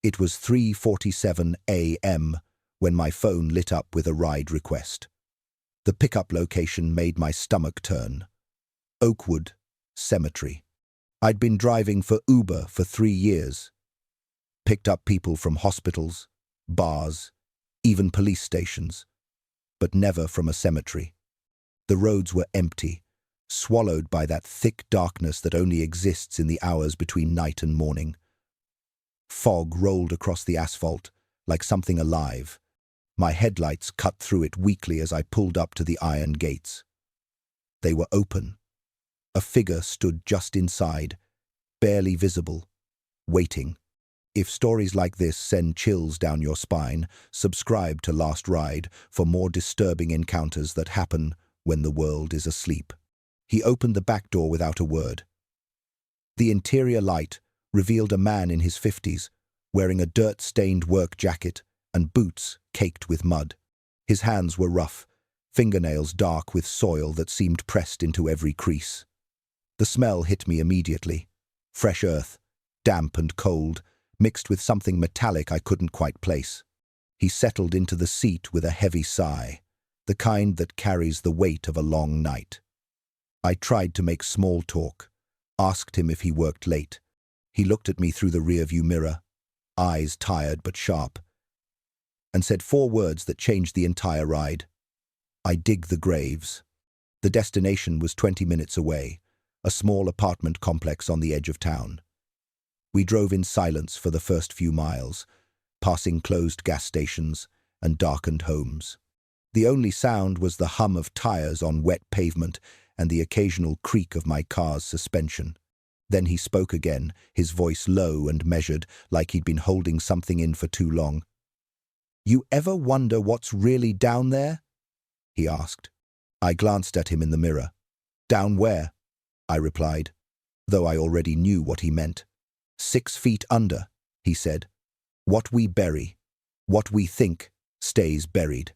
It was 3:47 a.m. when my phone lit up with a ride request. The pickup location made my stomach turn. Oakwood Cemetery. I'd been driving for Uber for 3 years. Picked up people from hospitals, bars, even police stations, but never from a cemetery. The roads were empty, swallowed by that thick darkness that only exists in the hours between night and morning. Fog rolled across the asphalt like something alive. My headlights cut through it weakly as I pulled up to the iron gates. They were open. A figure stood just inside, barely visible, waiting. If stories like this send chills down your spine, subscribe to Last Ride for more disturbing encounters that happen when the world is asleep. He opened the back door without a word. The interior light revealed a man in his 50s, wearing a dirt-stained work jacket and boots caked with mud. His hands were rough, fingernails dark with soil that seemed pressed into every crease. The smell hit me immediately. Fresh earth, damp and cold, mixed with something metallic I couldn't quite place. He settled into the seat with a heavy sigh, the kind that carries the weight of a long night. I tried to make small talk, asked him if he worked late. He looked at me through the rearview mirror, eyes tired but sharp, and said 4 words that changed the entire ride. I dig the graves. The destination was 20 minutes away, a small apartment complex on the edge of town. We drove in silence for the first few miles, passing closed gas stations and darkened homes. The only sound was the hum of tires on wet pavement and the occasional creak of my car's suspension. Then he spoke again, his voice low and measured, like he'd been holding something in for too long. "You ever wonder what's really down there?" he asked. I glanced at him in the mirror. "Down where?" I replied, though I already knew what he meant. 6 feet under, he said. "What we bury, what we think, stays buried."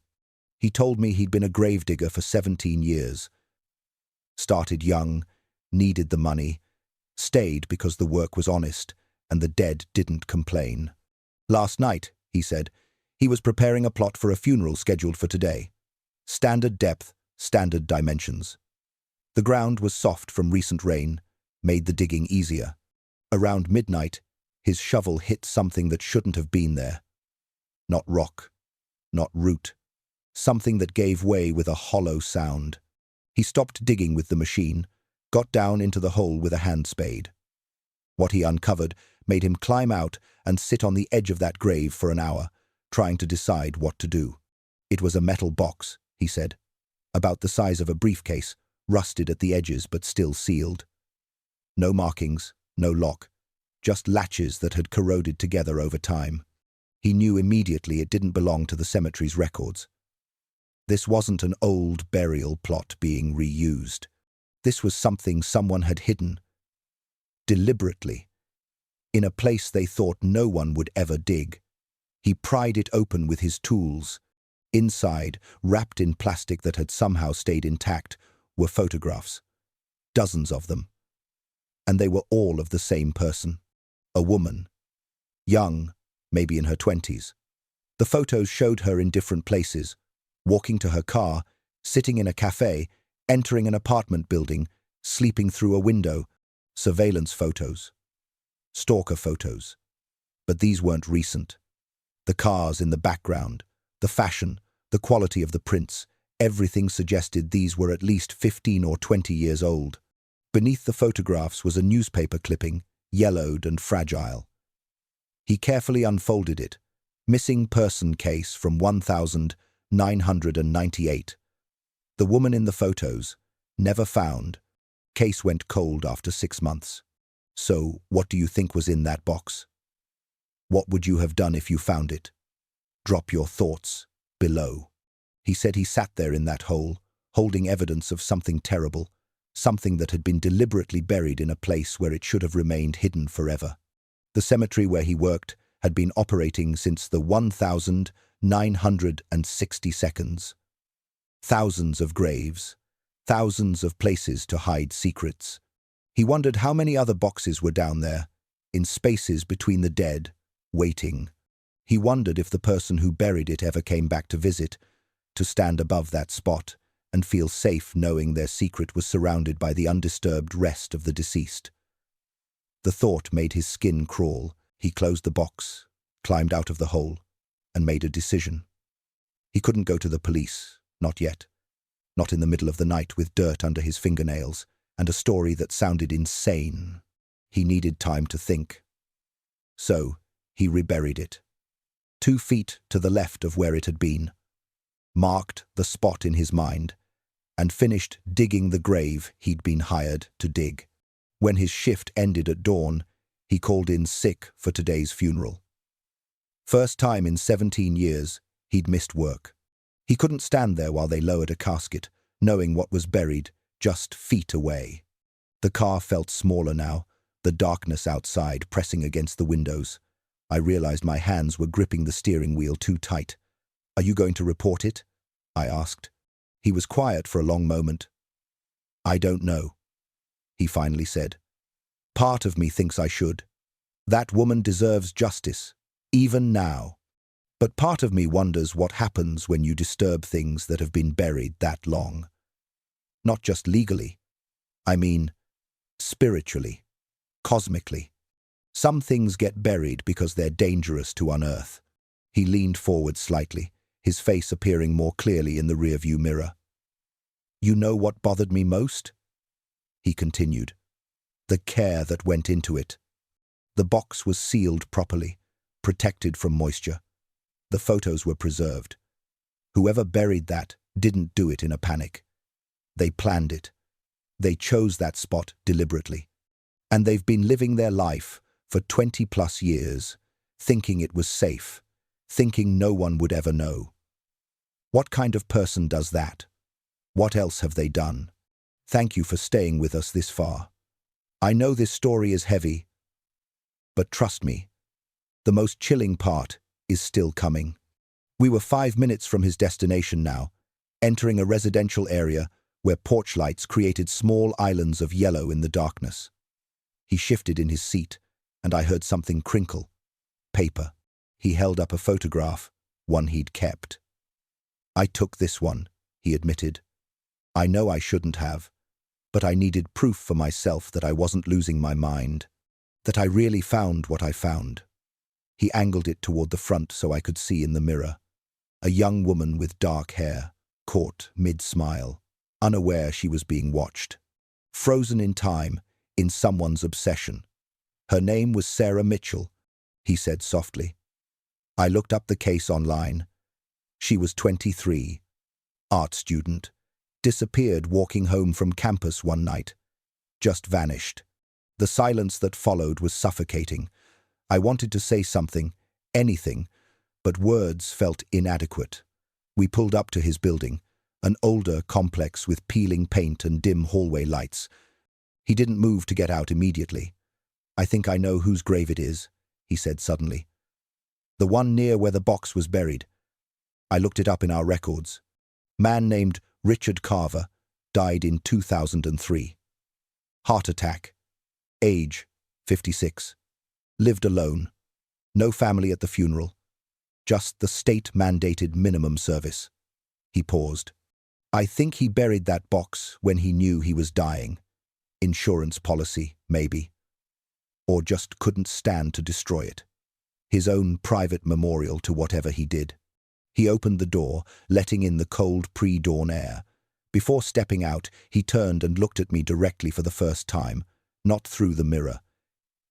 He told me he'd been a gravedigger for 17 years. Started young, needed the money, stayed because the work was honest, and the dead didn't complain. Last night, he said, he was preparing a plot for a funeral scheduled for today. Standard depth, standard dimensions. The ground was soft from recent rain, made the digging easier. Around midnight, his shovel hit something that shouldn't have been there. Not rock, not root. Something that gave way with a hollow sound. He stopped digging with the machine, got down into the hole with a hand spade. What he uncovered made him climb out and sit on the edge of that grave for an hour, trying to decide what to do. It was a metal box, he said, about the size of a briefcase, rusted at the edges but still sealed. No markings, no lock, just latches that had corroded together over time. He knew immediately it didn't belong to the cemetery's records. This wasn't an old burial plot being reused. This was something someone had hidden, deliberately, in a place they thought no one would ever dig. He pried it open with his tools. Inside, wrapped in plastic that had somehow stayed intact, were photographs. Dozens of them. And they were all of the same person. A woman. Young, maybe in her 20s. The photos showed her in different places, walking to her car, sitting in a cafe, entering an apartment building, sleeping through a window, surveillance photos. Stalker photos. But these weren't recent. The cars in the background, the fashion, the quality of the prints, everything suggested these were at least 15 or 20 years old. Beneath the photographs was a newspaper clipping, yellowed and fragile. He carefully unfolded it. Missing person case from 1998. The woman in the photos, never found. Case went cold after 6 months. So, what do you think was in that box? What would you have done if you found it? Drop your thoughts below. He said he sat there in that hole, holding evidence of something terrible, something that had been deliberately buried in a place where it should have remained hidden forever. The cemetery where he worked had been operating since the 1962. Thousands of graves, thousands of places to hide secrets. He wondered how many other boxes were down there, in spaces between the dead, waiting. He wondered if the person who buried it ever came back to visit, to stand above that spot and feel safe knowing their secret was surrounded by the undisturbed rest of the deceased. The thought made his skin crawl. He closed the box, climbed out of the hole, and made a decision. He couldn't go to the police, not yet. Not in the middle of the night with dirt under his fingernails and a story that sounded insane. He needed time to think. So, he reburied it. 2 feet to the left of where it had been, marked the spot in his mind, and finished digging the grave he'd been hired to dig. When his shift ended at dawn, he called in sick for today's funeral. First time in 17 years, he'd missed work. He couldn't stand there while they lowered a casket, knowing what was buried just feet away. The car felt smaller now, the darkness outside pressing against the windows. I realized my hands were gripping the steering wheel too tight. "Are you going to report it?" I asked. He was quiet for a long moment. "I don't know," he finally said. "Part of me thinks I should. That woman deserves justice, even now. But part of me wonders what happens when you disturb things that have been buried that long. Not just legally. I mean, spiritually, cosmically. Some things get buried because they're dangerous to unearth." He leaned forward slightly, his face appearing more clearly in the rearview mirror. "You know what bothered me most?" he continued. "The care that went into it. The box was sealed properly, protected from moisture. The photos were preserved. Whoever buried that didn't do it in a panic. They planned it. They chose that spot deliberately. And they've been living their life for 20+ years, thinking it was safe, thinking no one would ever know. What kind of person does that? What else have they done? Thank you for staying with us this far. I know this story is heavy, but trust me, the most chilling part is still coming." We were 5 minutes from his destination now, entering a residential area where porch lights created small islands of yellow in the darkness. He shifted in his seat, and I heard something crinkle. Paper. He held up a photograph, one he'd kept. "I took this one," he admitted. "I know I shouldn't have, but I needed proof for myself that I wasn't losing my mind, that I really found what I found." He angled it toward the front so I could see in the mirror. A young woman with dark hair, caught mid-smile, unaware she was being watched. Frozen in time, in someone's obsession. "Her name was Sarah Mitchell," he said softly. I looked up the case online. She was 23, art student, disappeared walking home from campus one night. Just vanished. The silence that followed was suffocating. I wanted to say something, anything, but words felt inadequate. We pulled up to his building, an older complex with peeling paint and dim hallway lights. He didn't move to get out immediately. "I think I know whose grave it is," he said suddenly. "The one near where the box was buried." I looked it up in our records. Man named Richard Carver, died in 2003. Heart attack. Age, 56. Lived alone. No family at the funeral. Just the state-mandated minimum service. He paused. "I think he buried that box when he knew he was dying. Insurance policy, maybe. Or just couldn't stand to destroy it. His own private memorial to whatever he did." He opened the door, letting in the cold pre-dawn air. Before stepping out, he turned and looked at me directly for the first time, not through the mirror.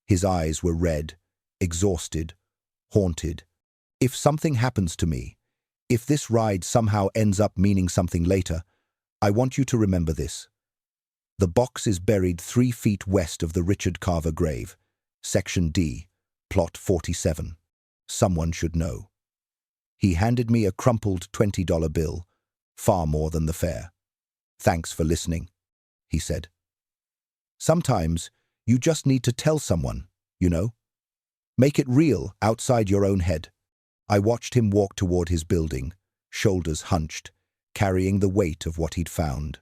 His eyes were red, exhausted, haunted. "If something happens to me, if this ride somehow ends up meaning something later, I want you to remember this. The box is buried 3 feet west of the Richard Carver grave, Section D, Plot 47. Someone should know." He handed me a crumpled $20 bill, far more than the fare. "Thanks for listening," he said. Sometimes you just need to tell someone, you know? Make it real outside your own head. I watched him walk toward his building, shoulders hunched, carrying the weight of what he'd found.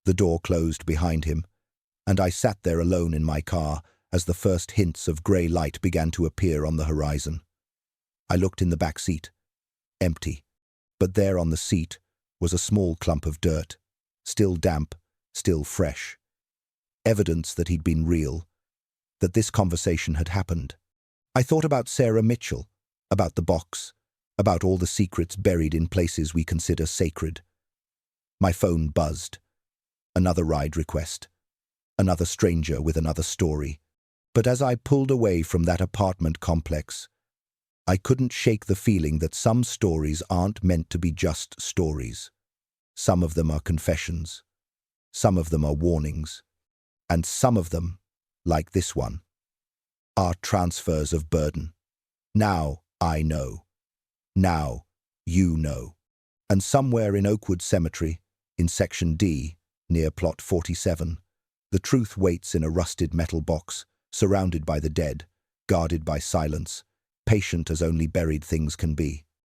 The door closed behind him, and I sat there alone in my car as the first hints of grey light began to appear on the horizon. I looked in the back seat. Empty. But there on the seat was a small clump of dirt, still damp, still fresh. Evidence that he'd been real, that this conversation had happened. I thought about Sarah Mitchell, about the box, about all the secrets buried in places we consider sacred. My phone buzzed. Another ride request. Another stranger with another story. But as I pulled away from that apartment complex, I couldn't shake the feeling that some stories aren't meant to be just stories. Some of them are confessions. Some of them are warnings. And some of them, like this one, are transfers of burden. Now I know. Now you know. And somewhere in Oakwood Cemetery, in Section D, near Plot 47, the truth waits in a rusted metal box, surrounded by the dead, guarded by silence, patient as only buried things can be.